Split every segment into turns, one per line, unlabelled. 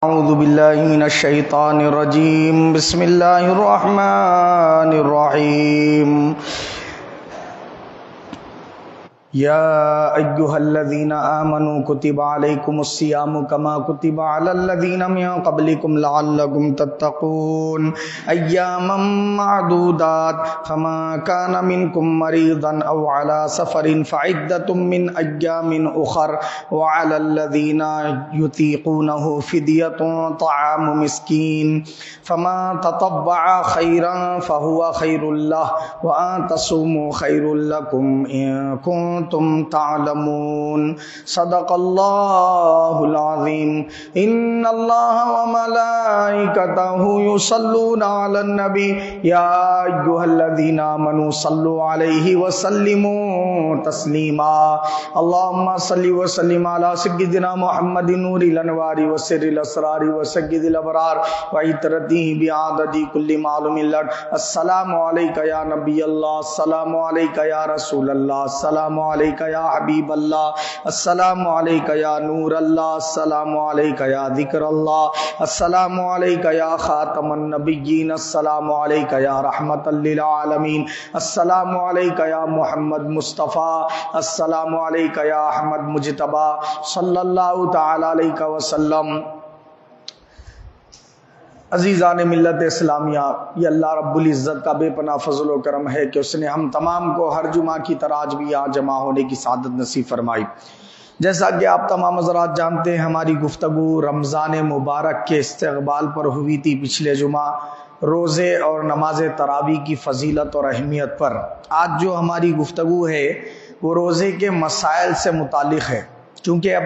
أعوذ بالله من الشيطان الرجيم بسم الله الرحمن الرحيم يا أيها الذين آمنوا كتب عليكم الصيام كما كتب على الذين من قبلكم لعلكم تتقون أياما معدودات فما كان منكم مريضا أو على سفر فعدة من أيام أخر وعلى الذين يطيقونه فدية طعام مسكين فما تطوع خيرا فهو خير له وأن تصوموا خير لكم إن كنتم تعلمون صدق الله العظيم إن الله وملائكته يصلون على النبي يا أيها الذين آمنوا صلوا عليه وسلموا تسليما اللهم صل وسلم على سيدنا محمد نور الأنوار وسر الأسرار وسيد الأبرار وعطرته بعدد كل معلوم لك السلام عليك يا نبي الله السلام عليك يا رسول الله السلام عليك يا حبيب الله السلام عليك يا نور الله السلام عليك يا ذكر الله السلام عليك يا خاتم النبيين السلام عليك يا رحمة للعالمين السلام عليك يا محمد مصطفى السلام عليك يا أحمد مجتبى صلى الله تعالى عليك وسلم. عزیزان ملت اسلامیہ، یہ اللہ رب العزت کا بے پناہ فضل و کرم ہے کہ اس نے ہم تمام کو ہر جمعہ کی طرح آج بھی یہاں جمع ہونے کی سعادت نصیب فرمائی. جیسا کہ آپ تمام حضرات جانتے ہیں، ہماری گفتگو رمضان مبارک کے استقبال پر ہوئی تھی پچھلے جمعہ، روزے اور نماز تراویح کی فضیلت اور اہمیت پر. آج جو ہماری گفتگو ہے وہ روزے کے مسائل سے متعلق ہے. چونکہ اب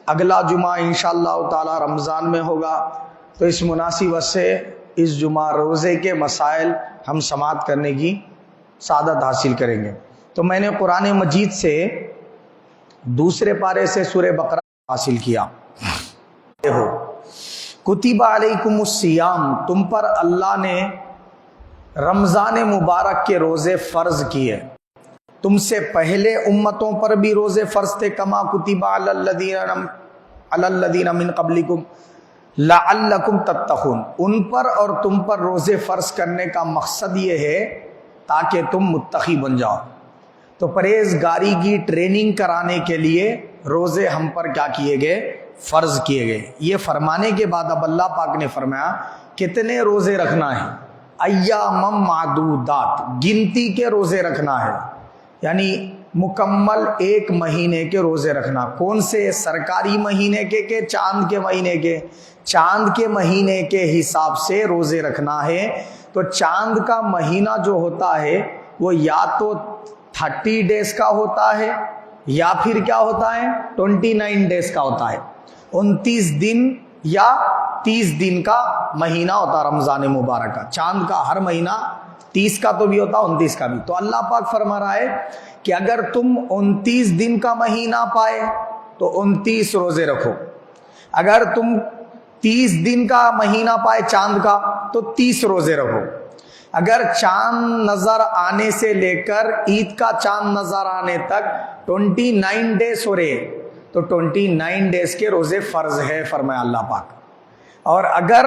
اگلا جمعہ انشاءاللہ تعالی رمضان میں ہوگا، تو اس مناسبت سے اس جمعہ روزے کے مسائل ہم سماعت کرنے کی سعادت حاصل کریں گے. تو میں نے قرآن مجید سے دوسرے پارے سے سورہ بقرہ حاصل کیا. کتب علیکم الصیام، تم پر اللہ نے رمضان مبارک کے روزے فرض کیے. تم سے پہلے امتوں پر بھی روزے فرض تھے، کما کتب علی الذین من قبلکم لعلکم تتقون. ان پر اور تم پر روزے فرض کرنے کا مقصد یہ ہے تاکہ تم متقی بن جاؤ. تو پرہیزگاری کی ٹریننگ کرانے کے لیے روزے ہم پر کیا کیے گئے؟ فرض کیے گئے. یہ فرمانے کے بعد اب اللہ پاک نے فرمایا کتنے روزے رکھنا ہے؟ ایام معدودات، گنتی کے روزے رکھنا ہے، یعنی مکمل ایک مہینے کے روزے رکھنا. کون سے؟ سرکاری مہینے کے کہ چاند کے مہینے کے؟ چاند کے مہینے کے حساب سے روزے رکھنا ہے. تو چاند کا مہینہ جو ہوتا ہے وہ یا تو 30 ڈیز کا ہوتا ہے یا پھر کیا ہوتا ہے 29 ڈیز کا ہوتا ہے. 29 دن یا 30 دن کا مہینہ ہوتا رمضان مبارک کا. چاند کا ہر مہینہ 30 کا تو بھی ہوتا، 29 کا بھی. تو اللہ پاک فرما رہا ہے کہ اگر تم 29 دن کا مہینہ پائے تو 29 روزے رکھو. اگر تم 30 دن کا مہینہ پائے چاند کا تو 30 روزے رکھو. اگر چاند نظر آنے سے لے کر عید کا چاند نظر آنے تک 29 ڈیز ہو رہے تو 29 ڈیز کے روزے فرض ہے، فرمایا اللہ پاک. اور اگر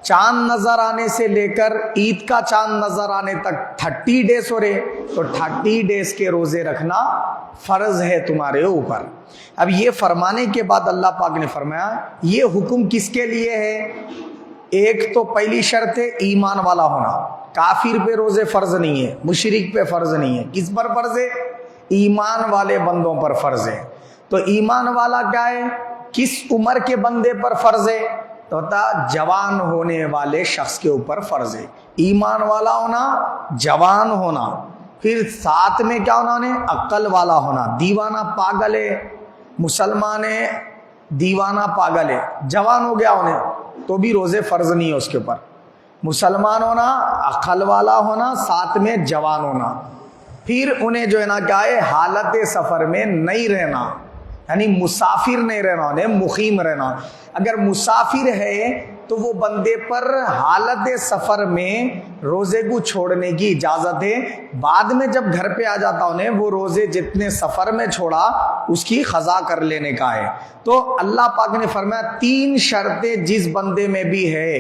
چاند نظر آنے سے لے کر عید کا چاند نظر آنے تک 30 ڈیز ہو رہے تو 30 ڈیز کے روزے رکھنا فرض ہے تمہارے اوپر. اب یہ فرمانے کے بعد اللہ پاک نے فرمایا یہ حکم کس کے لیے ہے؟ ایک تو پہلی شرط ہے ایمان والا ہونا. کافر پہ روزے فرض نہیں ہے، مشرک پہ فرض نہیں ہے. کس پر فرض ہے؟ ایمان والے بندوں پر فرض ہے. تو ایمان والا کیا ہے؟ کس عمر کے بندے پر فرض ہے؟ تو ہوتا جوان ہونے والے شخص کے اوپر فرض ہے. ایمان والا ہونا، جوان ہونا، پھر ساتھ میں کیا ہونا ہے؟ عقل والا ہونا. دیوانہ پاگل ہے، مسلمان ہے دیوانہ پاگل ہے، جوان ہو گیا انہیں تو بھی روزے فرض نہیں ہے اس کے اوپر. مسلمان ہونا، عقل والا ہونا، ساتھ میں جوان ہونا. پھر انہیں جو ہے نا کیا ہے؟ حالت سفر میں نہیں رہنا، یعنی مسافر نہیں رہنا انہیں، مقیم رہنا۔ اگر مسافر ہے تو وہ بندے پر حالت سفر میں روزے کو چھوڑنے کی اجازت ہے، بعد میں جب گھر پہ آ جاتا انہیں وہ روزے جتنے سفر میں چھوڑا اس کی قضا کر لینے کا ہے۔ تو اللہ پاک نے فرمایا 3 شرطیں جس بندے میں بھی ہے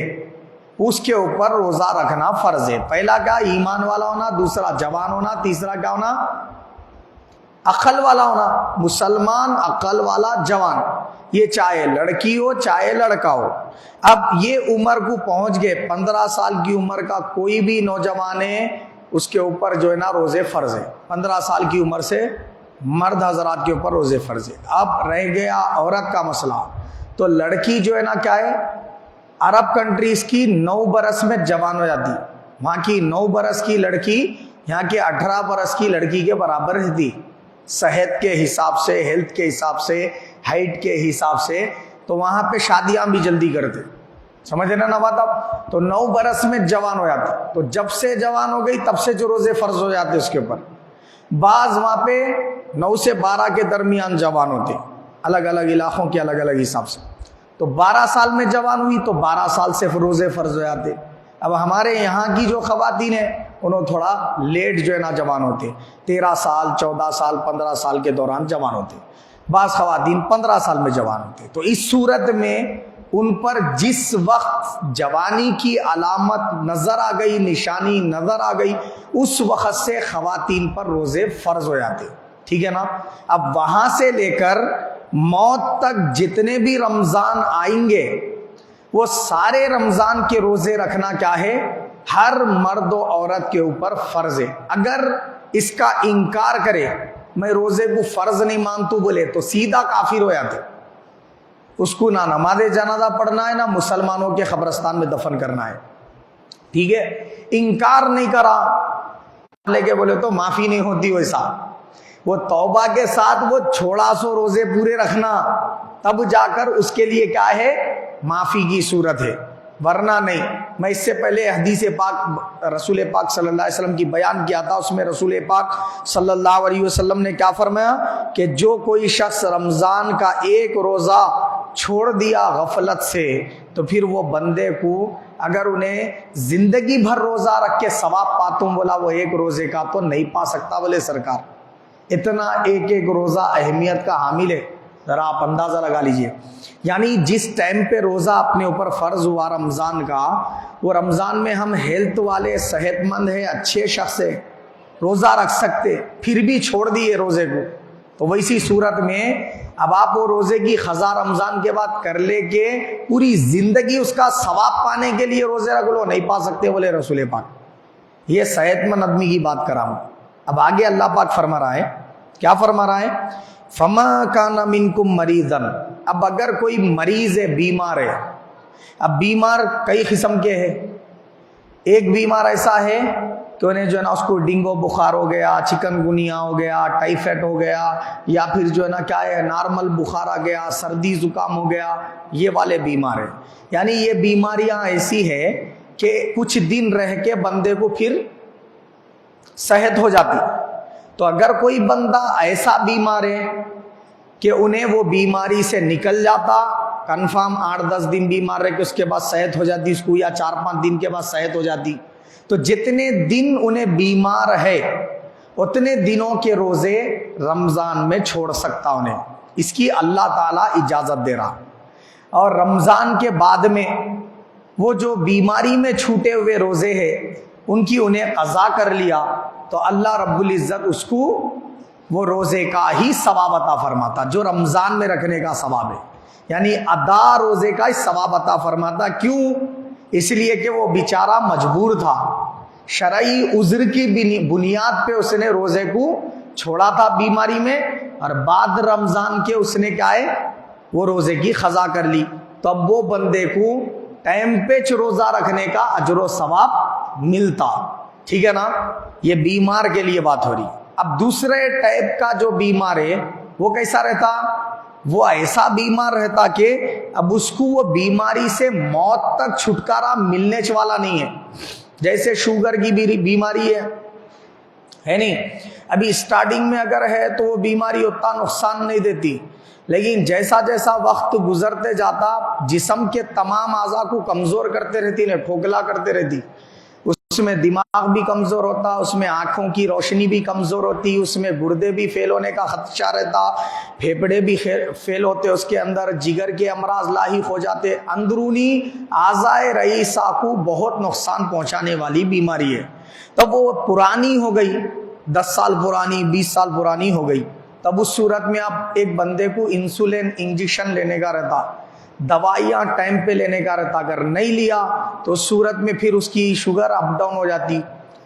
اس کے اوپر روزہ رکھنا فرض ہے۔ پہلا کیا؟ ایمان والا ہونا، دوسرا جوان ہونا، تیسرا کیا ہونا؟ عقل والا ہونا، مسلمان عقل والا جوان، یہ چاہے لڑکی ہو چاہے لڑکا ہو۔ اب یہ عمر کو پہنچ گئے، 15 سال کی عمر کا کوئی بھی نوجوان ہے اس کے اوپر جو ہے نا روزے فرض ہے، 15 سال کی عمر سے مرد حضرات کے اوپر روزے فرض ہے۔ اب رہ گیا عورت کا مسئلہ، تو لڑکی جو ہے نا کیا ہے، عرب کنٹریز کی 9 برس میں جوان ہو جاتی، وہاں کی 9 برس کی لڑکی یہاں کی 18 برس کی لڑکی کے برابر رہتی، صحت کے حساب سے، ہیلتھ کے حساب سے، ہائٹ کے حساب سے، تو وہاں پہ شادیاں بھی جلدی کرتے، سمجھ نا بات آپ؟ تو 9 برس میں جوان ہو جاتا، تو جب سے جوان ہو گئی تب سے جو روزے فرض ہو جاتے اس کے اوپر۔ بعض وہاں پہ 9 سے 12 کے درمیان جوان ہوتے، الگ الگ علاقوں کے الگ الگ حساب سے، تو 12 سال میں جوان ہوئی تو 12 سال سے روزے فرض ہو جاتے۔ اب ہمارے یہاں کی جو خواتین ہیں انہوں تھوڑا لیٹ جو ہے نا جوان ہوتے، 13 سال 14 سال 15 سال کے دوران جوان ہوتے، بعض خواتین 15 سال میں جوان ہوتے۔ تو اس صورت میں ان پر جس وقت جوانی کی علامت نظر آ گئی، نشانی نظر آ گئی، اس وقت سے خواتین پر روزے فرض ہو جاتے، ٹھیک ہے نا؟ اب وہاں سے لے کر موت تک جتنے بھی رمضان آئیں گے وہ سارے رمضان کے روزے رکھنا کیا ہے؟ ہر مرد و عورت کے اوپر فرض ہے۔ اگر اس کا انکار کرے، میں روزے کو فرض نہیں مانتا بولے، تو سیدھا کافر ہو جاتے، اس کو نہ نماز جنازہ پڑھنا ہے نہ مسلمانوں کے قبرستان میں دفن کرنا ہے، ٹھیک ہے؟ انکار نہیں کرا لے کے بولے تو معافی نہیں ہوتی، ویسا وہ توبہ کے ساتھ وہ 1600 روزے پورے رکھنا، تب جا کر اس کے لیے کیا ہے؟ معافی کی صورت ہے، ورنہ نہیں۔ میں اس سے پہلے حدیث پاک رسول پاک صلی اللہ علیہ وسلم کی بیان کیا تھا، اس میں رسول پاک صلی اللہ علیہ وسلم نے کیا فرمایا کہ جو کوئی شخص رمضان کا 1 روزہ چھوڑ دیا غفلت سے، تو پھر وہ بندے کو اگر انہیں زندگی بھر روزہ رکھ کے ثواب پاتا ہوں بولا، وہ 1 روزے کا تو نہیں پا سکتا بولے سرکار، اتنا ایک روزہ اہمیت کا حامل ہے، ذرا آپ اندازہ لگا لیجئے۔ یعنی جس ٹائم پہ روزہ اپنے اوپر فرض ہوا رمضان کا، وہ رمضان میں ہم ہیلتھ والے، صحت مند ہیں، اچھے شخص ہیں، روزہ رکھ سکتے، پھر بھی چھوڑ دیے روزے کو، تو ویسی صورت میں اب آپ وہ روزے کی قضا رمضان کے بعد کر لے کے پوری زندگی اس کا ثواب پانے کے لیے روزے رکھ لو، نہیں پا سکتے بولے رسول پاک۔ یہ صحت مند آدمی کی بات کر رہا ہوں۔ اب آگے اللہ پاک فرما رہا ہے، کیا فرما رہا ہے؟ فما کان منکم مریضا، اب اگر کوئی مریض ہے، بیمار ہے، اب بیمار کئی قسم کے ہیں، ایک بیمار ایسا ہے کہ انہیں جو ہے نا اس کو ڈینگو بخار ہو گیا، چکن گنیا ہو گیا، ٹائیفائڈ ہو گیا، یا پھر جو ہے نا کیا ہے نارمل بخار آ گیا، سردی زکام ہو گیا، یہ والے بیمار ہیں۔ یعنی یہ بیماریاں ایسی ہے کہ کچھ دن رہ کے بندے کو پھر صحت ہو جاتی۔ تو اگر کوئی بندہ ایسا بیمار ہے کہ انہیں وہ بیماری سے نکل جاتا، کنفرم 8-10 دن بیمار رہ کے اس کے بعد صحت ہو جاتی اس کو، یا 4-5 دن کے بعد صحت ہو جاتی، تو جتنے دن انہیں بیمار ہے اتنے دنوں کے روزے رمضان میں چھوڑ سکتا انہیں، اس کی اللہ تعالیٰ اجازت دے رہا۔ اور رمضان کے بعد میں وہ جو بیماری میں چھوٹے ہوئے روزے ہیں ان کی انہیں قضا کر لیا تو اللہ رب العزت اس کو وہ روزے کا ہی ثواب عطا فرماتا جو رمضان میں رکھنے کا ثواب ہے، یعنی ادا روزے کا ہی ثواب عطا فرماتا۔ کیوں؟ اس لیے کہ وہ بیچارہ مجبور تھا، شرعی عذر کی بنیاد پہ اس نے روزے کو چھوڑا تھا بیماری میں، اور بعد رمضان کے اس نے کیا ہے وہ روزے کی قضا کر لی، تو اب وہ بندے کو ٹائم پہ روزہ رکھنے کا اجر و ثواب ملتا، ٹھیک ہے نا؟ یہ بیمار کے لیے بات ہو رہی۔ اب دوسرے ٹائپ کا جو بیمار ہے وہ کیسا رہتا؟ وہ ایسا بیمار رہتا کہ اب اس کو وہ بیماری سے موت تک چھٹکارا ملنے والا نہیں ہے، جیسے شوگر کی بیماری ہے نہیں، ابھی سٹارٹنگ میں اگر ہے تو وہ بیماری اتنا نقصان نہیں دیتی، لیکن جیسا جیسا وقت گزرتے جاتا جسم کے تمام اعضاء کو کمزور کرتے رہتی نے، کھوکھلا کرتے رہتی، اس میں دماغ بھی کمزور ہوتا، اس میں آنکھوں کی روشنی بھی کمزور ہوتی، اس میں گردے بھی فیل ہونے کا خدشہ رہتا، پھیپھڑے بھی فیل ہوتے اس کے اندر، جگر کے امراض لاحق ہو جاتے، اندرونی اعضاء رئیسہ کو بہت نقصان پہنچانے والی بیماری ہے۔ تب وہ پرانی ہو گئی، 10 سال پرانی، 20 سال پرانی ہو گئی، تب اس صورت میں آپ ایک بندے کو انسولین انجیکشن لینے کا رہتا، دوائیاں ٹائم پہ لینے کا رہتا، اگر نہیں لیا تو اس صورت میں پھر اس کی شوگر اپ ڈاؤن ہو جاتی،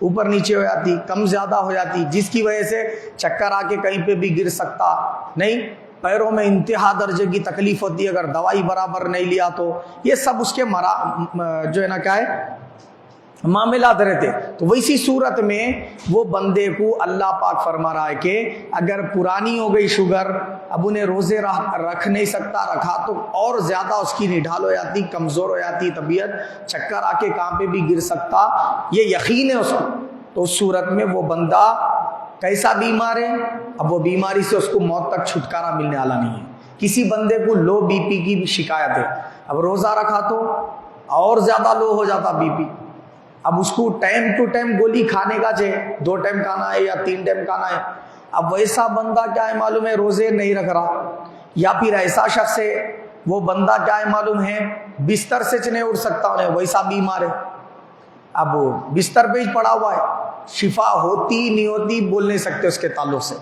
اوپر نیچے ہو جاتی، کم زیادہ ہو جاتی، جس کی وجہ سے چکر آ کے کہیں پہ بھی گر سکتا، نہیں پیروں میں انتہا درجے کی تکلیف ہوتی ہے اگر دوائی برابر نہیں لیا تو۔ یہ سب اس کے جو ہے نا کیا ہے معاملات رہتے۔ تو ویسی صورت میں وہ بندے کو اللہ پاک فرما رہا ہے کہ اگر پرانی ہو گئی شوگر، اب انہیں روزے رکھ نہیں سکتا، رکھا تو اور زیادہ اس کی نڈھال ہو جاتی، کمزور ہو جاتی طبیعت، چکر آ کے کہاں پہ بھی گر سکتا، یہ یقین ہے اس کو۔ تو اس صورت میں وہ بندہ کیسا بیمار ہے، اب وہ بیماری سے اس کو موت تک چھٹکارا ملنے والا نہیں ہے۔ کسی بندے کو لو بی پی کی بھی شکایت ہے، اب روزہ رکھا تو اور زیادہ لو ہو جاتا بی پی، اب اس کو ٹائم ٹو ٹائم گولی کھانے کا چاہیے، 2 ٹائم کھانا ہے یا 3 ٹائم کھانا ہے۔ اب ویسا بندہ کیا ہے معلوم ہے روزے نہیں رکھ رہا، یا پھر ایسا شخص ہے وہ بندہ کیا ہے معلوم ہے بستر سے نہیں اٹھ سکتا، انہیں ویسا بیمار ہے، اب وہ بستر پہ ہی پڑا ہوا ہے، شفا ہوتی نہیں ہوتی بول نہیں سکتے اس کے تعلق سے،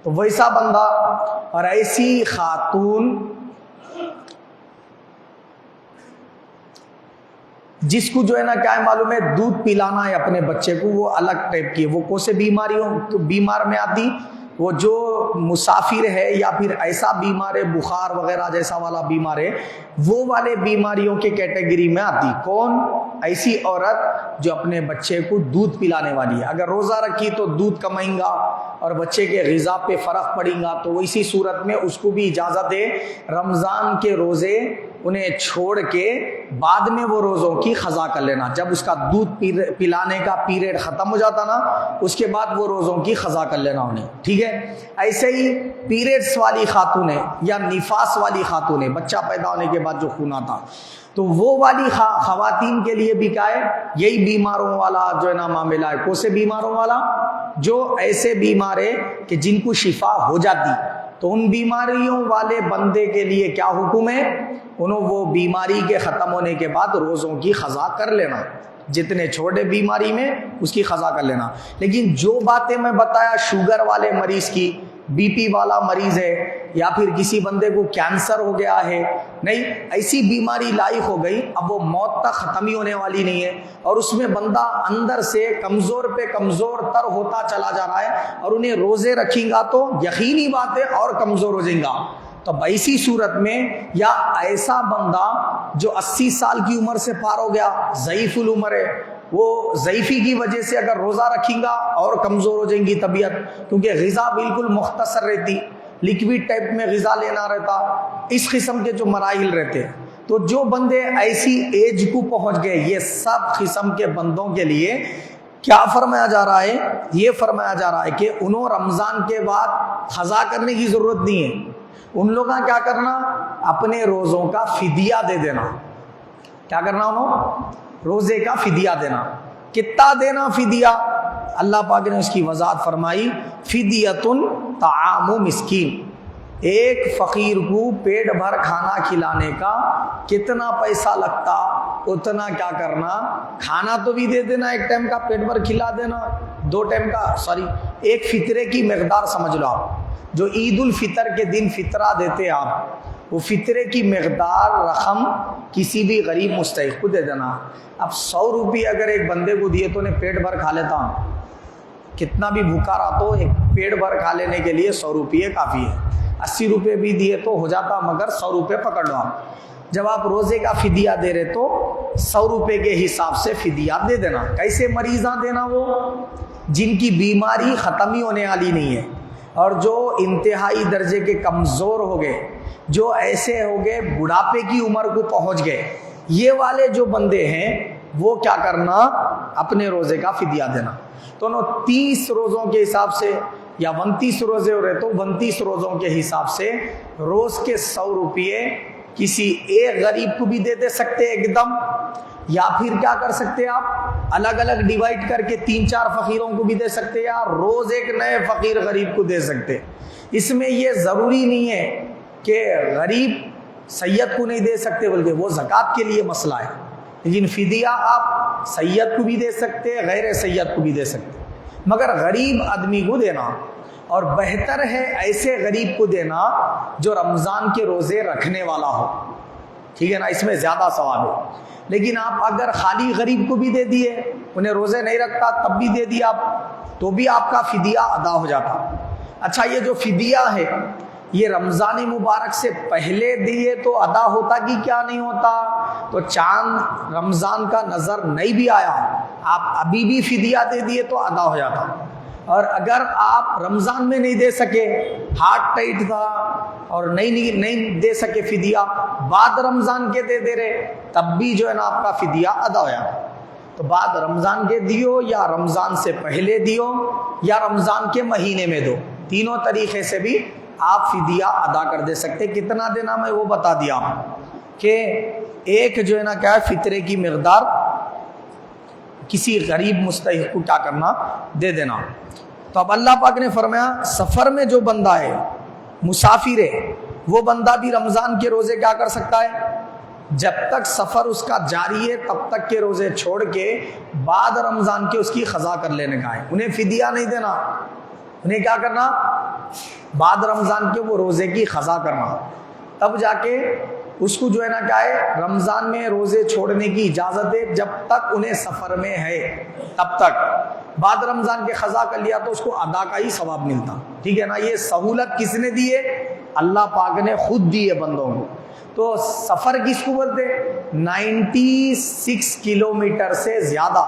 تو ویسا بندہ۔ اور ایسی خاتون جس کو جو ہے نا کیا ہے معلوم ہے دودھ پلانا ہے اپنے بچے کو، وہ الگ ٹائپ کی ہے، وہ کون سے بیمار میں آتی، وہ جو مسافر ہے یا پھر ایسا بیمار ہے بخار وغیرہ جیسا والا بیمار ہے، وہ والے بیماریوں کے کیٹیگری میں آتی۔ کون؟ ایسی عورت جو اپنے بچے کو دودھ پلانے والی ہے، اگر روزہ رکھی تو دودھ کمائیں گا اور بچے کے غذا پہ فرق پڑیں گا، تو اسی صورت میں اس کو بھی اجازت ہے رمضان کے روزے انہیں چھوڑ کے بعد میں وہ روزوں کی قضا کر لینا، جب اس کا دودھ پلانے کا پیریڈ ختم ہو جاتا نا اس کے بعد وہ روزوں کی قضا کر لینا انہیں، ٹھیک ہے۔ ایسے ہی پیریڈز والی خاتونیں یا نفاس والی خاتونیں، بچہ پیدا ہونے کے بعد جو خون آتا، تو وہ والی خواتین کے لیے بھی کیا ہے یہی بیماروں والا جو ہے نا معاملہ ہے۔ کون سے بیماروں والا؟ جو ایسے بیمار ہے کہ جن کو شفا ہو جاتی، تو ان بیماریوں والے بندے کے لیے کیا حکم ہے؟ انہوں وہ بیماری کے ختم ہونے کے بعد روزوں کی قضا کر لینا، جتنے چھوٹے بیماری میں اس کی قضا کر لینا۔ لیکن جو باتیں میں بتایا شوگر والے مریض کی، بی پی والا مریض ہے یا پھر کسی بندے کو کینسر ہو گیا ہے، نہیں ایسی بیماری لاحق ہو گئی، اب وہ موت تک ختم ہی ہونے والی نہیں ہے، اور اس میں بندہ اندر سے کمزور پہ کمزور تر ہوتا چلا جا رہا ہے، اور انہیں روزے رکھیں گا تو یقینی بات ہے اور کمزور ہو جائیں گا۔ تو ایسی صورت میں یا ایسا بندہ جو 80 سال کی عمر سے پار ہو گیا، ضعیف العمر ہے، وہ ضعیفی کی وجہ سے اگر روزہ رکھیں گا اور کمزور ہو جائیں گی طبیعت، کیونکہ غذا بالکل مختصر رہتی، لیکوڈ ٹائپ میں غذا لینا رہتا، اس قسم کے جو مراحل رہتے ہیں۔ تو جو بندے ایسی ایج کو پہنچ گئے، یہ سب قسم کے بندوں کے لیے کیا فرمایا جا رہا ہے؟ یہ فرمایا جا رہا ہے کہ انہوں رمضان کے بعد قضا کرنے کی ضرورت نہیں ہے، ان لوگوں کا کیا کرنا؟ اپنے روزوں کا فدیہ دے دینا۔ کیا کرنا؟ انہوں روزے کا فدیہ دینا۔ کتنا دینا فدیہ؟ اللہ پاک نے اس کی وضاحت فرمائی، فدیۃ طعام مسکین، ایک فقیر کو پیٹ بھر کھانا کھلانے کا کتنا پیسہ لگتا اتنا کیا کرنا، کھانا تو بھی دے دینا، ایک ٹائم کا پیٹ بھر کھلا دینا، 2 ٹائم کا ایک فطرے کی مقدار سمجھ لو آپ، جو عید الفطر کے دن فطرہ دیتے آپ، وہ فطرے کی مقدار رقم کسی بھی غریب مستحق کو دے دینا۔ اب 100 روپے اگر ایک بندے کو دیے تو انہیں پیٹ بھر کھا لیتا ہوں، کتنا بھی بھوکا رہا تو ایک پیٹ بھر کھا لینے کے لیے 100 روپے کافی ہے، 80 روپے بھی دیے تو ہو جاتا، مگر 100 روپے پکڑ لو آپ۔ جب آپ روزے کا فدیہ دے رہے تو 100 روپے کے حساب سے فدیہ دے دینا۔ کیسے مریضاں دینا؟ وہ جن کی بیماری ختم ہی ہونے والی نہیں ہے، اور جو انتہائی درجے کے کمزور ہو گئے، جو ایسے ہو گئے بڑھاپے کی عمر کو پہنچ گئے، یہ والے جو بندے ہیں وہ کیا کرنا؟ اپنے روزے کا فدیہ دینا۔ تو 30 روزوں کے حساب سے یا 29 روزے ہو رہے تو 29 روزوں کے حساب سے روز کے 100 روپئے کسی ایک غریب کو بھی دے سکتے ایک دم، یا پھر کیا کر سکتے آپ الگ الگ ڈیوائڈ کر کے 3-4 فقیروں کو بھی دے سکتے، یا روز ایک نئے فقیر غریب کو دے سکتے۔ اس میں یہ ضروری نہیں ہے کہ غریب سید کو نہیں دے سکتے، بلکہ وہ زکوٰۃ کے لیے مسئلہ ہے، لیکن فدیہ آپ سید کو بھی دے سکتے، غیر سید کو بھی دے سکتے، مگر غریب آدمی کو دینا، اور بہتر ہے ایسے غریب کو دینا جو رمضان کے روزے رکھنے والا ہو، ٹھیک ہے نا، اس میں زیادہ ثواب ہے۔ لیکن آپ اگر خالی غریب کو بھی دے دیے، انہیں روزے نہیں رکھتا تب بھی دے دیا آپ، تو بھی آپ کا فدیہ ادا ہو جاتا۔ اچھا، یہ جو فدیہ ہے یہ رمضان مبارک سے پہلے دیے تو ادا ہوتا کہ کیا نہیں ہوتا؟ تو چاند رمضان کا نظر نہیں بھی آیا، آپ ابھی بھی فدیہ دے دیے تو ادا ہو جاتا۔ اور اگر آپ رمضان میں نہیں دے سکے، ہارٹ ٹائٹ تھا اور نہیں دے سکے فدیہ، بعد رمضان کے دے رہے، تب بھی جو ہے نا آپ کا فدیہ ادا ہو جاتا۔ تو بعد رمضان کے دیو، یا رمضان سے پہلے دیو، یا رمضان کے مہینے میں دو، تینوں طریقے سے بھی آپ فدیہ ادا کر دے سکتے۔ کتنا دینا میں وہ بتا دیا کہ ایک جو ہے نا کیا ہے فطرے کی مقدار کسی غریب مستحق کو کیا کرنا، دے دینا۔ تو اب اللہ پاک نے فرمایا سفر میں جو بندہ ہے، مسافر ہے، وہ بندہ بھی رمضان کے روزے کیا کر سکتا ہے؟ جب تک سفر اس کا جاری ہے تب تک کے روزے چھوڑ کے بعد رمضان کے اس کی قضا کر لینے کا ہے، انہیں فدیہ نہیں دینا، انہیں کیا کرنا؟ بعد رمضان کے وہ روزے کی قضا کرنا، تب جا کے اس کو جو ہے نا کیا ہے رمضان میں روزے چھوڑنے کی اجازت ہے، جب تک انہیں سفر میں ہے تب تک۔ بعد رمضان کے قضا کر لیا تو اس کو ادا کا ہی ثواب ملتا، ٹھیک ہے نا۔ یہ سہولت کس نے دی ہے؟ اللہ پاک نے خود دی ہے بندوں کو۔ تو سفر کس کو بولتے؟ 96 کلومیٹر سے زیادہ،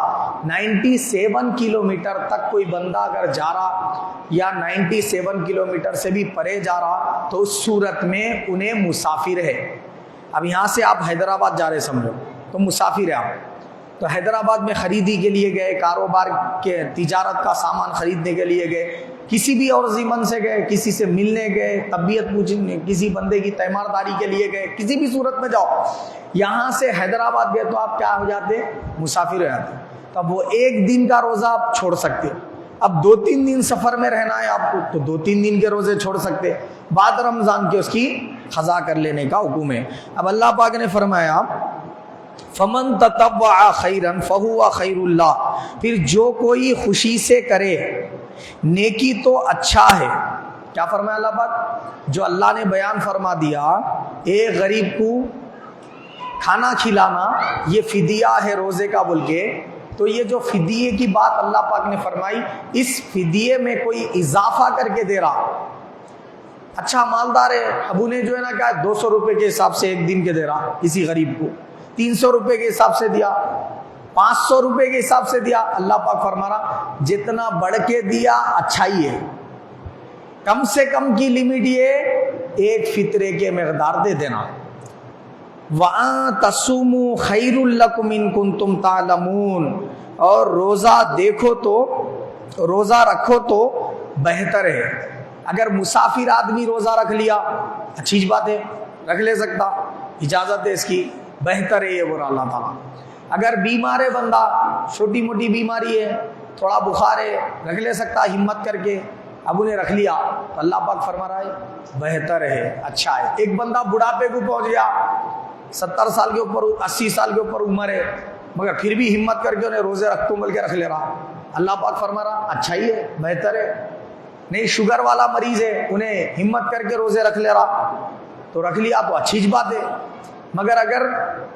97 کلومیٹر تک کوئی بندہ اگر جا رہا، یا 97 کلومیٹر سے بھی پرے جا رہا، تو اس صورت میں انہیں مسافر ہے۔ اب یہاں سے آپ حیدرآباد جا رہے سمجھو تو مسافر ہے آپ، تو حیدرآباد میں خریدی کے لیے گئے، کاروبار کے تجارت کا سامان خریدنے کے لیے گئے، کسی بھی اور ضمن سے گئے، کسی سے ملنے گئے، طبیعت پوچھنے، کسی بندے کی تیمارداری کے لیے گئے، کسی بھی صورت میں جاؤ، یہاں سے حیدرآباد گئے تو آپ کیا ہو جاتے؟ مسافر ہو جاتے۔ تب وہ ایک دن کا روزہ آپ چھوڑ سکتے، اب 2-3 دن سفر میں رہنا ہے آپ کو تو 2-3 دن کے روزے چھوڑ سکتے، بعد رمضان کے اس کی قضا کر لینے کا حکم ہے۔ اب اللہ پاک نے فرمایا فمن تطوع خیرا فہو خیر اللہ، پھر جو کوئی خوشی سے کرے نیکی تو اچھا ہے۔ کیا فرمایا اللہ پاک؟ جو اللہ نے بیان فرما دیا ایک غریب کو کھانا کھلانا یہ فدیہ ہے روزے کا بول کے، تو یہ جو فدیے کی بات اللہ پاک نے فرمائی، اس فدیے میں کوئی اضافہ کر کے دے رہا، اچھا مالدار ہے، اب انہیں جو ہے نا کیا 200 روپے کے حساب سے ایک دن کے دے رہا کسی غریب کو، 300 روپے کے حساب سے دیا، 500 روپے کے حساب سے دیا، اللہ پاک فرما رہا جتنا بڑھ کے دیا اچھا ہی ہے، کم سے کم کی لمٹ یہ ایک فطرے کے مقدار دے دینا۔ وَأَن تَصُومُوا خَيْرٌ لَكُمْ إِن كُنتُمْ تَعْلَمُونَ، اور روزہ دیکھو تو روزہ رکھو تو بہتر ہے۔ اگر مسافر آدمی روزہ رکھ لیا اچھی بات ہے، رکھ لے سکتا، اجازت ہے اس کی، بہتر ہے یہ برا اللہ تعالیٰ۔ اگر بیمار ہے بندہ، چھوٹی موٹی بیماری ہے، تھوڑا بخار ہے، رکھ لے سکتا ہمت کر کے، اب انہیں رکھ لیا تو اللہ پاک فرما رہا ہے بہتر ہے، اچھا ہے۔ ایک بندہ بڑھاپے کو پہنچ گیا، 70 سال کے اوپر 80 سال کے اوپر عمر ہے، مگر پھر بھی ہمت کر کے انہیں روزے رکھتوں بول کے رکھ لے رہا، اللہ پاک فرما رہا اچھا ہی ہے، بہتر ہے۔ نہیں شوگر والا مریض ہے، انہیں ہمت کر کے روزے رکھ لے رہا تو رکھ لیا تو اچھی بات ہے، مگر اگر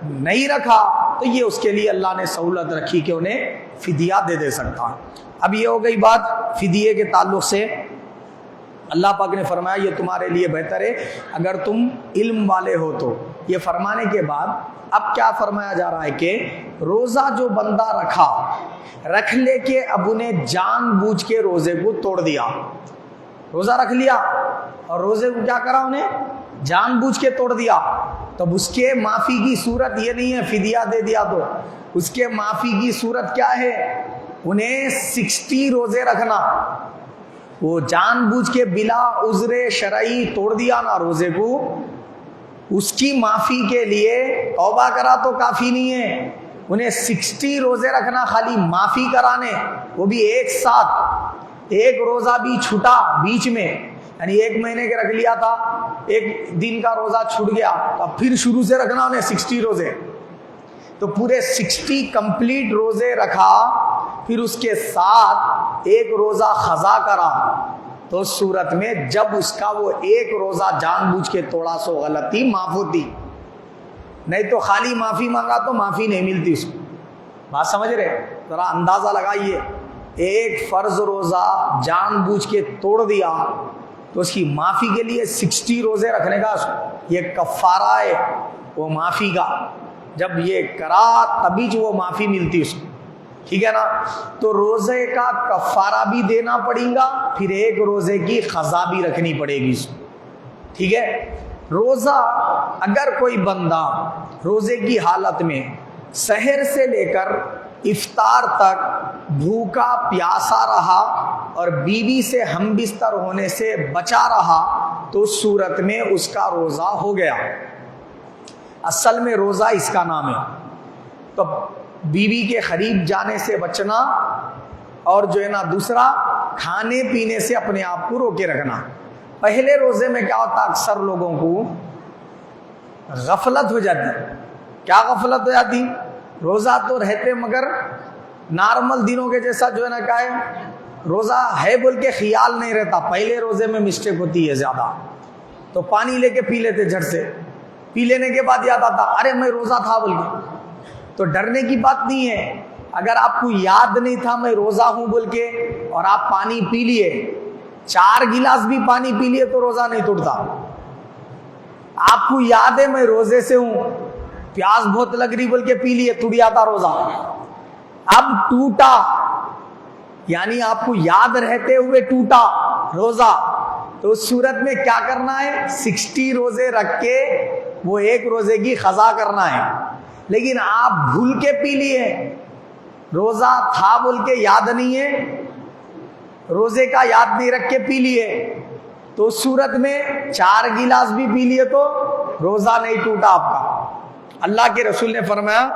نہیں رکھا تو یہ اس کے لیے اللہ نے سہولت رکھی کہ انہیں فدیہ دے سکتا۔ اب یہ ہو گئی بات فدیے کے تعلق سے، اللہ پاک نے فرمایا یہ تمہارے لیے بہتر ہے اگر تم علم والے ہو تو۔ یہ فرمانے کے بعد اب کیا فرمایا جا رہا ہے کہ روزہ جو بندہ رکھ لے کے اب انہیں جان بوجھ کے روزے کو توڑ دیا، روزہ رکھ لیا اور روزے کو کیا کرا انہیں جان بوجھ کے توڑ دیا، تب اس کے معافی کی صورت یہ نہیں ہے فدیہ دے دیا تو، اس کے معافی کی صورت کیا ہے؟ انہیں 60 روزے رکھنا، وہ جان بوجھ کے بلا عذر شرعی توڑ دیا نا روزے کو، اس کی معافی کے لیے توبہ کرا تو کافی نہیں ہے، انہیں 60 روزے رکھنا خالی معافی کرانے، وہ بھی ایک ساتھ، ایک روزہ بھی چھٹا بیچ میں، یعنی 1 مہینے کے رکھ لیا تھا، 1 دن کا روزہ چھوٹ گیا، اب پھر شروع سے رکھنا انہیں 60 روزے، تو پورے 60 کمپلیٹ روزے رکھا، پھر اس کے ساتھ 1 روزہ قضا کرا، تو اس صورت میں جب اس کا وہ 1 روزہ جان بوجھ کے توڑا سو غلطی معاف ہوتی، نہیں تو خالی معافی مانگا تو معافی نہیں ملتی اس کو۔ بات سمجھ رہے؟ ذرا اندازہ لگائیے، 1 فرض روزہ جان بوجھ کے توڑ دیا تو اس کی معافی کے لیے 60 روزے رکھنے کا یہ کفارہ ہے وہ معافی کا، جب یہ کرا تبھی جو وہ معافی ملتی اس کو، ٹھیک ہے نا؟ تو روزے کا کفارہ بھی دینا پڑے گا، پھر 1 روزے کی قضا بھی رکھنی پڑے گی اس کو، ٹھیک ہے؟ روزہ اگر کوئی بندہ روزے کی حالت میں سحر سے لے کر افطار تک بھوکا پیاسا رہا اور بیوی سے ہم بستر ہونے سے بچا رہا تو اس صورت میں اس کا روزہ ہو گیا۔ اصل میں روزہ اس کا نام ہے، تو بیوی کے قریب جانے سے بچنا اور جو ہے نا دوسرا کھانے پینے سے اپنے آپ کو روکے رکھنا۔ پہلے روزے میں کیا ہوتا، اکثر لوگوں کو غفلت ہو جاتی۔ کیا غفلت ہو جاتی؟ روزہ تو رہتے مگر نارمل دنوں کے جیسا جو ہے نا کیا ہے، روزہ ہے بول کے خیال نہیں رہتا۔ پہلے روزے میں مسٹیک ہوتی ہے زیادہ، تو پانی لے کے پی لیتے جھٹ سے، پی لینے کے بعد یاد آتا ارے میں روزہ تھا بول کے۔ تو ڈرنے کی بات نہیں ہے، اگر آپ کو یاد نہیں تھا میں روزہ ہوں بول کے اور آپ پانی پی لیے، 4 گلاس بھی پانی پی لیے تو روزہ نہیں ٹوٹتا۔ آپ کو یاد ہے میں روزے سے ہوں، پیاس بہت لگ رہی بول کے پی لیے، ٹوٹ جاتا روزہ۔ اب ٹوٹا یعنی آپ کو یاد رہتے ہوئے ٹوٹا روزہ، تو اس صورت میں کیا کرنا ہے، 60 روزے رکھ کے وہ 1 روزے کی قضا کرنا ہے۔ لیکن آپ بھول کے پی لیے، روزہ تھا بول کے یاد نہیں ہے، روزے کا یاد نہیں رکھ کے پی لیے، تو اس صورت میں 4 گلاس بھی پی لیے تو روزہ نہیں ٹوٹا آپ کا۔ اللہ کے رسول نے فرمایا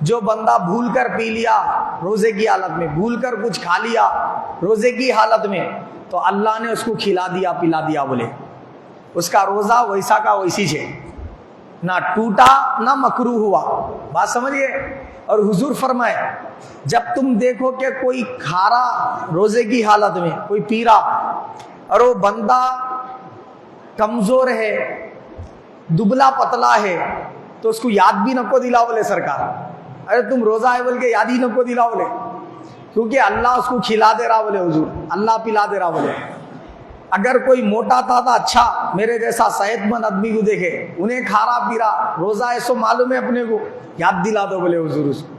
جو بندہ بھول کر پی لیا روزے کی حالت میں، بھول کر کچھ کھا لیا روزے کی حالت میں، تو اللہ نے اس کو کھلا دیا پلا دیا بولے، اس کا روزہ ویسا کا ویسی ہے، نہ ٹوٹا نہ مکروہ ہوا۔ بات سمجھئے؟ اور حضور فرمائے جب تم دیکھو کہ کوئی کھا رہا روزے کی حالت میں، کوئی پی رہا اور وہ بندہ کمزور ہے، دبلا پتلا ہے، تو اس کو یاد بھی نہ کو دلاؤ بولے سرکار، ارے تم روزہ ہے بول کے یاد ہی نہ کو دلاؤ بولے، کیونکہ اللہ اس کو کھلا دے رہا بولے، حضور اللہ پلا دے رہا بولے۔ اگر کوئی موٹا تھا اچھا میرے جیسا صحت مند آدمی کو دیکھے انہیں کھا رہا پی رہا روزہ ہے سو معلوم ہے اپنے کو، یاد دلا دو بولے حضور اس کو۔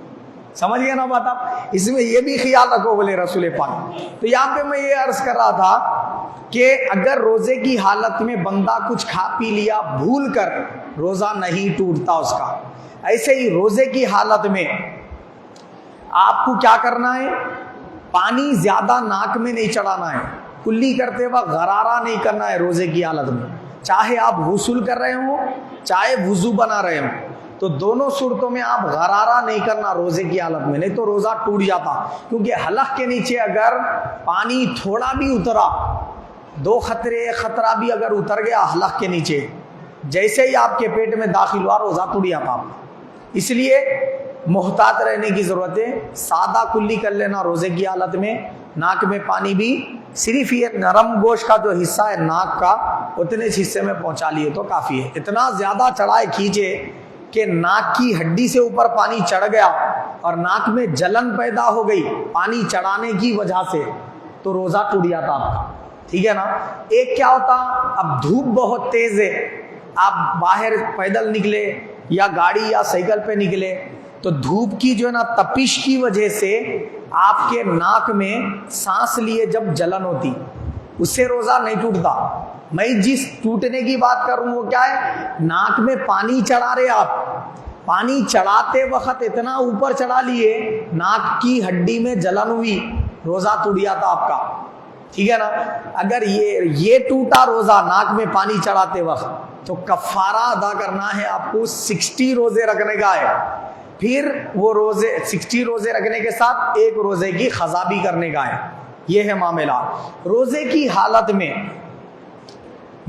سمجھ گئے نا بات آپ؟ اس میں یہ بھی خیال رکھو بولے رسول پاک۔ تو یہاں پہ میں یہ عرض کر رہا تھا کہ اگر روزے کی حالت میں بندہ کچھ کھا پی لیا بھول کر، روزہ نہیں ٹوٹتا اس کا۔ ایسے ہی روزے کی حالت میں آپ کو کیا کرنا ہے، پانی زیادہ ناک میں نہیں چڑھانا ہے، کلی کرتے وقت غرارہ نہیں کرنا ہے روزے کی حالت میں، چاہے آپ غسل کر رہے ہوں چاہے وضو بنا رہے ہوں، تو دونوں صورتوں میں آپ غرارہ نہیں کرنا روزے کی حالت میں، نہیں تو روزہ ٹوٹ جاتا۔ کیونکہ حلق کے نیچے اگر پانی تھوڑا بھی اترا، 2 قطرے قطرہ بھی اگر اتر گیا حلق کے نیچے، جیسے ہی آپ کے پیٹ میں داخل ہوا روزہ ٹوٹ جاتا۔ اس لیے محتاط رہنے کی ضرورت ہے، سادہ کلی کر لینا روزے کی حالت میں، ناک میں پانی بھی صرف یہ نرم گوشت کا جو حصہ ہے ناک کا اتنے حصے میں پہنچا لیے تو کافی ہے۔ اتنا زیادہ چڑھائے کھینچے کہ ناک کی ہڈی سے اوپر پانی چڑھ گیا اور ناک میں جلن پیدا ہو گئی پانی چڑھانے کی وجہ سے، تو روزہ ٹوٹ جاتا آپ کا، ٹھیک ہے نا۔ ایک کیا ہوتا، اب دھوپ بہت تیز ہے، آپ باہر پیدل نکلے یا گاڑی یا سائیکل پہ نکلے، تو دھوپ کی جو ہے نا تپش کی وجہ سے آپ کے ناک میں سانس لیے جب جلن ہوتی، اس سے روزہ نہیں ٹوٹتا۔ میں جس ٹوٹنے کی بات کر رہا ہوں وہ کیا ہے، ناک میں پانی چڑھا رہے آپ، پانی چڑھاتے وقت اتنا اوپر چڑھا لیے ناک کی ہڈی میں جلن ہوئی، روزہ ٹوٹ جاتا آپ کا۔ ٹھیک ہے نا. اگر یہ ٹوٹا روزہ ناک میں پانی چڑھاتے وقت تو کفارہ ادا کرنا ہے آپ کو 60 روزے رکھنے کا ہے. پھر وہ روزے 60 روزے رکھنے کے ساتھ ایک روزے کی قضا بھی کرنے کا ہے. یہ ہے معاملہ. روزے کی حالت میں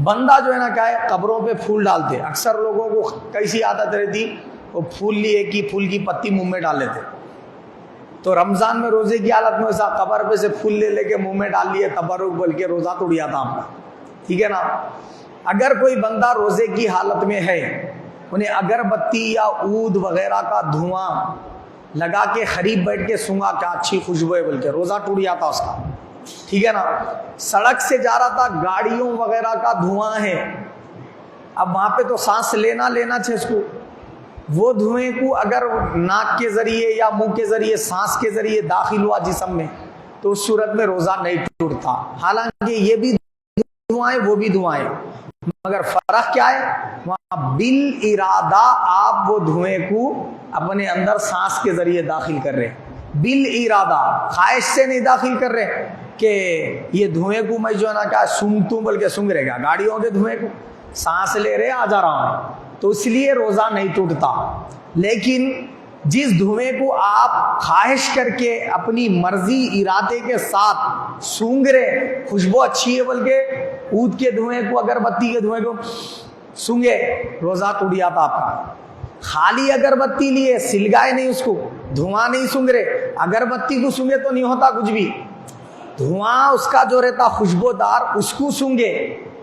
بندہ جو ہے نا کیا ہے قبروں پہ پھول ڈالتے. اکثر لوگوں کو کیسی عادت رہتی, وہ پھول لیے کہ پھول کی پتی منہ میں ڈال لیتے. تو رمضان میں روزے کی حالت میں ایسا قبر پہ سے پھول لے کے منہ میں ڈال لیے تبرک بول کے روزہ ٹوٹ جاتا آپ کا. ٹھیک ہے نا. اگر کوئی بندہ روزے کی حالت میں ہے, انہیں اگربتی یا عود وغیرہ کا دھواں لگا کے قریب بیٹھ کے سونگا کیا اچھی خوشبو ہے بول کے, روزہ ٹوٹ جاتا اس کا. ٹھیک ہے نا. سڑک سے جا رہا تھا, گاڑیوں وغیرہ کا دھواں ہے, اب وہاں پہ تو سانس لینا چاہیے اس کو. وہ دھوئیں کو اگر ناک کے ذریعے یا منہ کے ذریعے سانس کے ذریعے داخل ہوا جسم میں تو اس صورت میں روزہ نہیں ٹوٹتا. حالانکہ یہ بھی دھوائیں وہ بھی دھوائیں, مگر فرق کیا ہے, وہاں بالارادہ آپ وہ دھوئیں کو اپنے اندر سانس کے ذریعے داخل کر رہے, بالارادہ, خواہش سے نہیں داخل کر رہے کہ یہ دھوئیں کو میں جو ہے نا کیا سونگتوں بلکہ سونگ رہے گا. گاڑیوں کے دھوئیں کو سانس لے رہے آ جا رہا ہوں, تو اس لیے روزہ نہیں ٹوٹتا. لیکن جس دھوئیں کو آپ خواہش کر کے اپنی مرضی ارادے کے ساتھ سونگ رہے, خوشبو اچھی ہے بلکہ عود کے دھوئیں کو اگربتی کے دھوئیں کو سونگے, روزہ ٹوٹ جاتا آپ کا. خالی اگربتی لیے سلگائے نہیں, اس کو دھواں نہیں سونگ رہے, اگربتی کو سونگے تو نہیں ہوتا کچھ بھی, دھواں اس کا جو رہتا خوشبودار اس کو سونگے,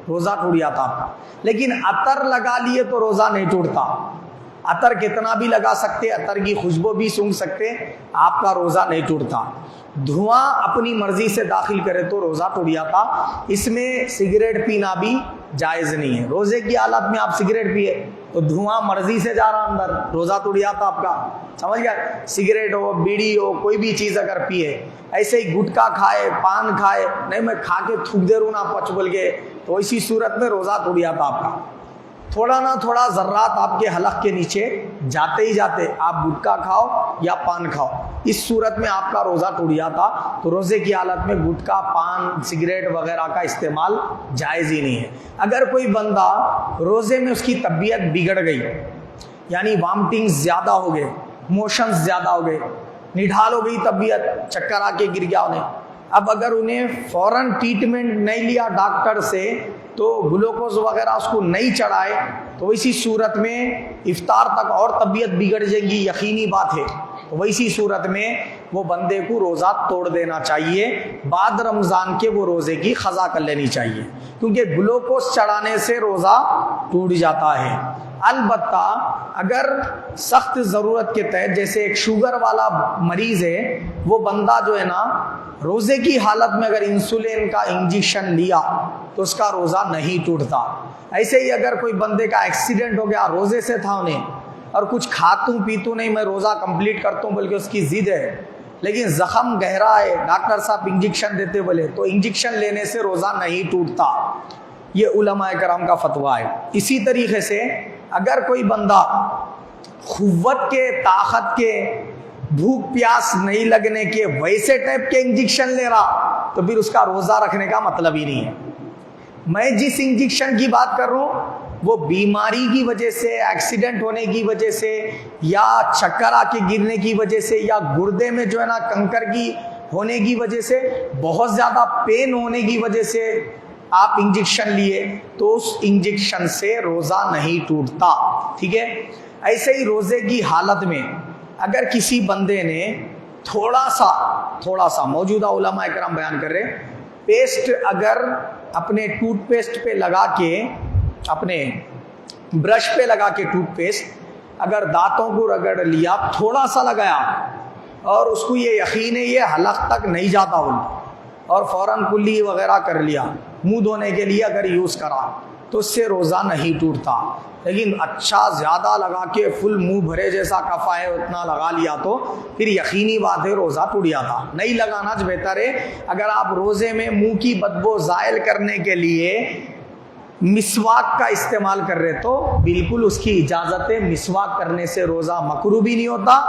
روزہ ٹوٹ جاتا آپ کا. لیکن عطر لگا لیے تو روزہ نہیں ٹوٹتا. عطر کتنا بھی لگا سکتے, عطر کی خوشبو بھی سونگ سکتے, آپ کا روزہ نہیں ٹوٹتا. دھواں اپنی مرضی سے داخل کرے تو روزہ ٹوٹ جاتا. اس میں سگریٹ پینا بھی جائز نہیں ہے. روزے کی حالت میں آپ سگریٹ پیے تو دھواں مرضی سے جا رہا اندر, روزہ ٹوٹ جاتا آپ کا. سمجھ گیا. سگریٹ ہو, بیڑی ہو, کوئی بھی چیز اگر پیے, ایسے ہی گٹکا کھائے, پان کھائے, نہیں میں کھا کے تھوک دے رہوں نا پچ بول کے, تو اسی صورت میں روزہ ٹوٹ جاتا آپ کا. تھوڑا نہ تھوڑا ذرات آپ کے حلق کے نیچے جاتے ہی جاتے, آپ گٹکا کھاؤ یا پان کھاؤ, اس صورت میں آپ کا روزہ ٹوٹ جاتا. تو روزے کی حالت میں گٹکا, پان, سگریٹ وغیرہ کا استعمال جائز ہی نہیں ہے. اگر کوئی بندہ روزے میں اس کی طبیعت بگڑ گئی, یعنی وامٹنگ زیادہ ہو گئے, موشنز زیادہ ہو گئے, نڈھال ہو گئی طبیعت, چکر آ کے گر گیا انہیں, اب اگر انہیں فوراً ٹریٹمنٹ نہیں لیا ڈاکٹر سے, تو گلوکوز وغیرہ اس کو نہیں چڑھائے, تو اسی صورت میں افطار تک اور طبیعت بگڑ جائے گی, یقینی بات ہے. تو ویسی صورت میں وہ بندے کو روزہ توڑ دینا چاہیے. بعد رمضان کے وہ روزے کی قضا کر لینی چاہیے, کیونکہ گلوکوز چڑھانے سے روزہ ٹوٹ جاتا ہے. البتہ اگر سخت ضرورت کے تحت, جیسے ایک شوگر والا مریض ہے, وہ بندہ جو ہے نا روزے کی حالت میں اگر انسولین کا انجیکشن لیا تو اس کا روزہ نہیں ٹوٹتا. ایسے ہی اگر کوئی بندے کا ایکسیڈنٹ ہو گیا, روزے سے تھا انہیں, اور کچھ کھاتوں پیتوں نہیں, میں روزہ کمپلیٹ کرتا ہوں بلکہ اس کی ضد ہے, لیکن زخم گہرا ہے, ڈاکٹر صاحب انجیکشن دیتے بولے, تو انجیکشن لینے سے روزہ نہیں ٹوٹتا. یہ علماء کرام کا فتویٰ ہے. اسی طریقے سے اگر کوئی بندہ قوت کے, طاقت کے, بھوک پیاس نہیں لگنے کے ویسے ٹائپ کے انجیکشن لے رہا, تو پھر اس کا روزہ رکھنے کا مطلب ہی نہیں ہے. میں جس انجیکشن کی بات کر رہا ہوں وہ بیماری کی وجہ سے, ایکسیڈنٹ ہونے کی وجہ سے, یا چکر آ کے گرنے کی وجہ سے, یا گردے میں جو ہے نا کنکر کی ہونے کی وجہ سے, بہت زیادہ پین ہونے کی وجہ سے آپ انجیکشن لیے, تو اس انجیکشن سے روزہ نہیں ٹوٹتا. ٹھیک ہے. ایسے ہی روزے کی حالت میں اگر کسی بندے نے تھوڑا سا موجودہ علماء کرام بیان کر رہے, پیسٹ اگر اپنے ٹوتھ پیسٹ پہ لگا کے, اپنے برش پہ لگا کے ٹوتھ پیسٹ اگر دانتوں کو رگڑ لیا, تھوڑا سا لگایا, اور اس کو یہ یقین ہے یہ حلق تک نہیں جاتا ہو, اور فوراً کلی وغیرہ کر لیا, منہ دھونے کے لیے اگر یوز کرا, تو اس سے روزہ نہیں ٹوٹتا. لیکن اچھا زیادہ لگا کے فل منہ بھرے جیسا کفا ہے اتنا لگا لیا تو پھر یقینی بات ہے روزہ ٹوٹ جاتا. نہیں لگانا بہتر ہے. اگر آپ روزے میں منہ کی بدبو زائل کرنے کے لیے مسواک کا استعمال کر رہے تو بالکل اس کی اجازت ہے. مسواک کرنے سے روزہ مکروہ بھی نہیں ہوتا,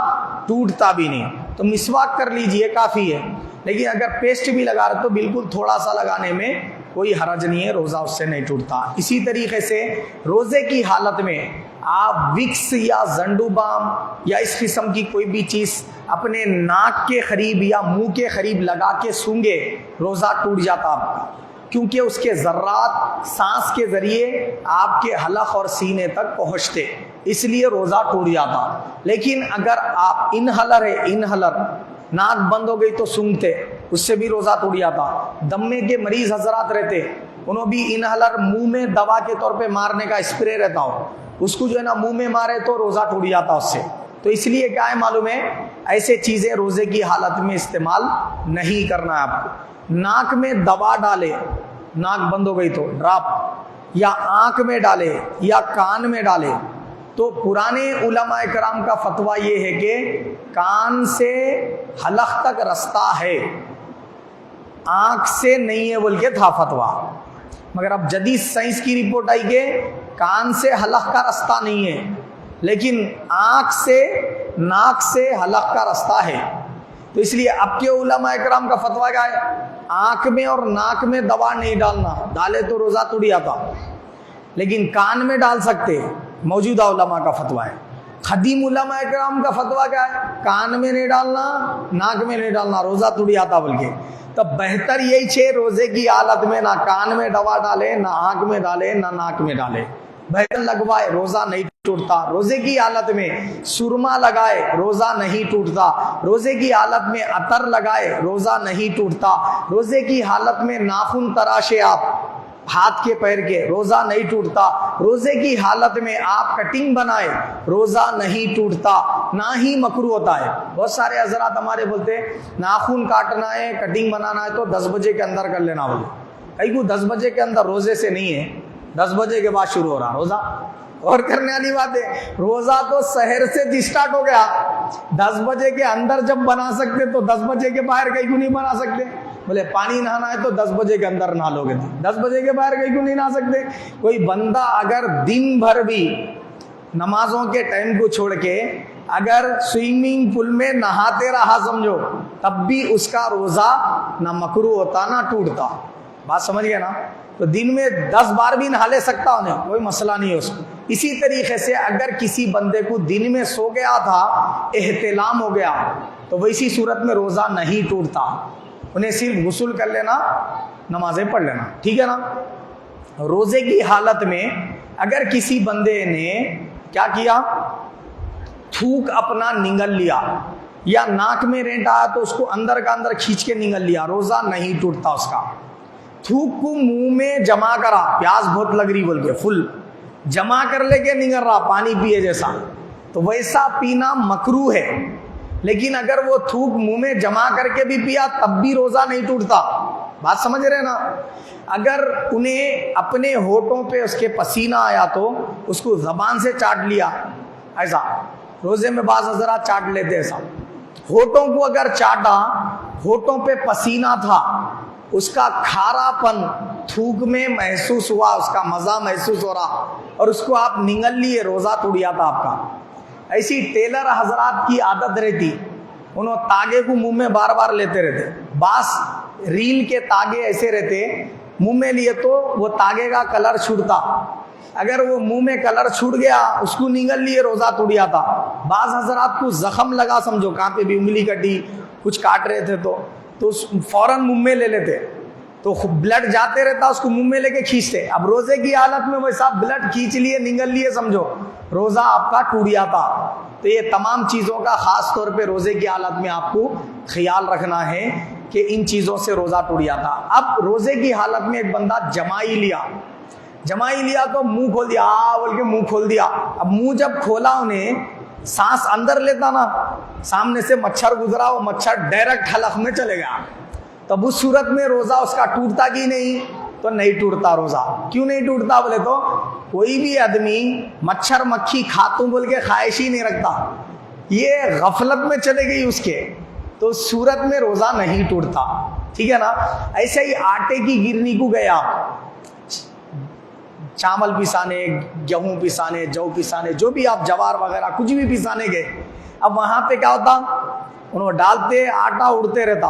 ٹوٹتا بھی نہیں, تو مسواک کر لیجئے کافی ہے. لیکن اگر پیسٹ بھی لگا رہے تو بالکل تھوڑا سا لگانے میں کوئی حرج نہیں ہے, روزہ اس سے نہیں ٹوٹتا. اسی طریقے سے روزے کی حالت میں آپ وکس یا زنڈو بام یا اس قسم کی کوئی بھی چیز اپنے ناک کے قریب یا منہ کے قریب لگا کے سونگے, روزہ ٹوٹ جاتا آپ کا, کیونکہ اس کے ذرات سانس کے ذریعے آپ کے حلق اور سینے تک پہنچتے, اس لیے روزہ ٹوٹ جاتا. لیکن اگر آپ انہلر ناک بند ہو گئی تو سونگھتے, اس سے بھی روزہ ٹوٹ جاتا. دمے کے مریض حضرات رہتے, انہوں بھی انہلر منہ میں دوا کے طور پہ مارنے کا اسپرے رہتا ہو, اس کو جو ہے نا منہ میں مارے تو روزہ ٹوٹ جاتا اس سے. تو اس لیے کیا ہے معلوم ہے, ایسے چیزیں روزے کی حالت میں استعمال نہیں کرنا ہے آپ کو. ناک میں دوا ڈالے, ناک بند ہو گئی تو ڈراپ, یا آنکھ میں ڈالے یا کان میں ڈالے, تو پرانے علماء کرام کا فتویٰ یہ ہے کہ کان سے حلق تک رستہ ہے, آنکھ سے نہیں ہے بول کے تھا فتویٰ. مگر اب جدید سائنس کی رپورٹ آئی کہ کان سے حلق کا رستہ نہیں ہے, لیکن آنکھ سے ناک سے حلق کا رستہ ہے. تو اس لیے اب کے علماء کرام کا فتویٰ کیا ہے, آنکھ میں اور ناک میں دوا نہیں ڈالنا, ڈالے تو روزہ ٹوٹ جاتا. لیکن کان میں ڈال سکتے, موجودہ علماء کا فتویٰ ہے. قدیم علماء کرام کا فتویٰ کیا ہے, کان میں نہیں ڈالنا, ناک میں نہیں ڈالنا, روزہ ٹوٹ جاتا بول کے. تو بہتر یہی چھے روزے کی حالت میں نہ کان میں دوا ڈالے, نہ آنکھ میں ڈالے, نہ ناک میں ڈالے, بہتر لگوائے, روزہ نہیں ٹوٹتا. روزے کی حالت میں سرما لگائے, روزہ نہیں ٹوٹتا. روزے کی حالت میں عطر لگائے, روزہ نہیں ٹوٹتا. روزے کی حالت میں ناخن تراشے آپ ہاتھ کے پیر کے, روزہ نہیں ٹوٹتا. روزے کی حالت میں آپ کٹنگ بنائے, روزہ نہیں ٹوٹتا, نہ ہی مکروہ ہوتا ہے. بہت سارے حضرات ہمارے بولتے ناخن کاٹنا ہے, کٹنگ بنانا ہے تو 10 بجے کے اندر کر لینا بولے. کئی کو 10 بجے کے اندر روزے سے نہیں ہے, 10 بجے کے بعد شروع ہو رہا روزہ. اور کرنے والی بات ہے, روزہ تو سحر سے اسٹارٹ ہو گیا, 10 بجے کے اندر جب بنا سکتے تو 10 بجے کے باہر کہیں کو نہیں بنا سکتے. بولے پانی نہانا ہے تو 10 بجے کے اندر نہا لو گے, 10 بجے کے باہر کہیں کو نہیں نہا سکتے. کوئی بندہ اگر دن بھر بھی نمازوں کے ٹائم کو چھوڑ کے اگر سوئمنگ پول میں نہاتے رہا سمجھو, تب بھی اس کا روزہ نہ مکروہ ہوتا نہ ٹوٹتا. بات سمجھ گئے نا. تو دن میں 10 بار بھی نہا لے سکتا انہیں, کوئی مسئلہ نہیں ہے اس کو. اسی طریقے سے اگر کسی بندے کو دن میں سو گیا تھا, احتلام ہو گیا, تو ویسی صورت میں روزہ نہیں ٹوٹتا. انہیں صرف غسل کر لینا, نمازیں پڑھ لینا, ٹھیک ہے نا. روزے کی حالت میں اگر کسی بندے نے کیا کیا, تھوک اپنا نگل لیا یا ناک میں رینٹ آیا تو اس کو اندر کا اندر کھینچ کے نگل لیا, روزہ نہیں ٹوٹتا اس کا. تھوک کو منہ میں جمع کرا, پیاس بہت لگ رہی بول کے فل جمع کر لے کے نگل رہا, پانی پیے جیسا, تو ویسا پینا مکروہ ہے. لیکن اگر وہ تھوک منہ میں جمع کر کے بھی پیا تب بھی روزہ نہیں ٹوٹتا. بات سمجھ رہے نا. اگر انہیں اپنے ہونٹوں پہ اس کے پسینہ آیا تو اس کو زبان سے چاٹ لیا, ایسا روزے میں بعض حضرات چاٹ لیتے ایسا, ہونٹوں کو اگر چاٹا, ہونٹوں پہ پسینہ تھا, اس کا کھارا پن تھوک میں محسوس ہوا, اس کا مزہ محسوس ہو رہا, اور اس کو آپ نگل لیے, روزہ ٹوٹ جاتا آپ کا. ایسی ٹیلر حضرات کی عادت رہتی, انہوں تاگے کو منہ میں بار بار لیتے رہتے. بعض ریل کے تاگے ایسے رہتے, منہ میں لیے تو وہ تاگے کا کلر چھوٹتا, اگر وہ منہ میں کلر چھوٹ گیا اس کو نگل لیے, روزہ ٹوٹ جاتا. بعض حضرات کو زخم لگا سمجھو, کہاں پہ بھی انگلی کٹی, کچھ کاٹ رہے تھے تو فوراً منہ میں لے لیتے, تو بلڈ جاتے رہتا, اس کو منہ میں لے کے کھینچتے. اب روزے کی حالت میں ویسا بلڈ کھینچ لیے, نگل لیے سمجھو, روزہ آپ کا ٹوٹ جاتا. تو یہ تمام چیزوں کا خاص طور پہ روزے کی حالت میں آپ کو خیال رکھنا ہے کہ ان چیزوں سے روزہ ٹوٹ جاتا. اب روزے کی حالت میں ایک بندہ جمائی لیا تو منہ کھول دیا, بول کے منہ کھول دیا. اب منہ جب کھولا, انہیں سانس اندر لیتا نا, سامنے سے مچھر گزرا, وہ مچھر ڈائریکٹ حلق میں چلے گیا, تب اس صورت میں روزہ اس کا ٹوٹتا کہ نہیں, تو نہیں ٹوٹتا روزہ. کیوں نہیں ٹوٹتا بولے تو کوئی بھی آدمی مچھر مکھی کھاتوں بول کے خواہش ہی نہیں رکھتا, یہ غفلت میں چلے گئی اس کے, تو اس صورت میں روزہ نہیں ٹوٹتا. ٹھیک ہے نا. ایسے ہی آٹے کی گرنی کو گیا, چاول پسانے, گیہوں پسانے, جو پسانے, جو بھی آپ جوار وغیرہ کچھ بھی پسانے گئے. اب وہاں پہ کیا ہوتا, انہوں ڈالتے, آٹا اڑتے رہتا,